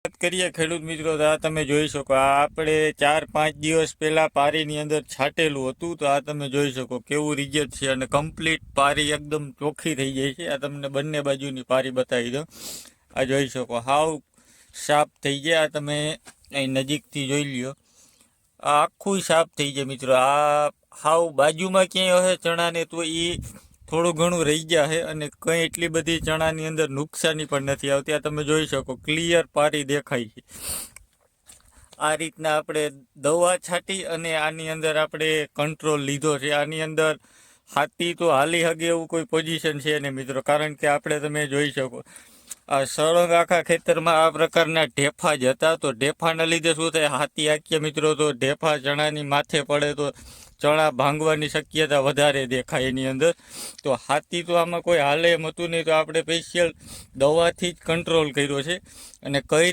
વાત કરીએ ખેડૂત મિત્રો, તો આ તમે જોઈ શકો, આ આપણે 4-5 દિવસ પહેલા પારીની અંદર છાંટેલું હતું. તો આ તમે જોઈ શકો કેવું રિઝલ્ટ છે, અને કમ્પ્લીટ પારી એકદમ ચોખ્ખી થઈ જાય છે. આ તમને બંને બાજુની પારી બતાવી દો. આ જોઈ શકો હાવ સાફ થઈ જાય. આ તમે અહીં નજીકથી જોઈ લ્યો, આ આખું સાફ થઈ જાય મિત્રો. આ હાવ બાજુમાં ક્યાંય હશે ચણાને તો એ થોડું ઘણું રહી ગયા છે, અને કંઈ એટલી બધી ચણાની અંદર નુકસાની પણ નથી આવતી. આ તમે જોઈ શકો ક્લિયર પારી દેખાય છે. આ રીતના આપણે દવા છાંટી અને આની અંદર આપણે કંટ્રોલ લીધો છે. આની અંદર હાથી તો હાલી હગે એવું કોઈ પોઝિશન છે નહીં મિત્રો, કારણ કે આપણે તમે જોઈ શકો આ સળંગ આખા ખેતરમાં આ પ્રકારના ઢેફા જ હતા. તો ઢેફાના લીધે શું થાય, હાથી આંકીએ મિત્રો તો ઢેફા ચણાની માથે પડે તો ચણા ભાંગવાની શક્યતા વધારે દેખાય એની અંદર. તો હાથી તો આમાં કોઈ હાલે એમ હતું નહીં, તો આપણે સ્પેશિયલ દવાથી જ કંટ્રોલ કર્યો છે. અને કઈ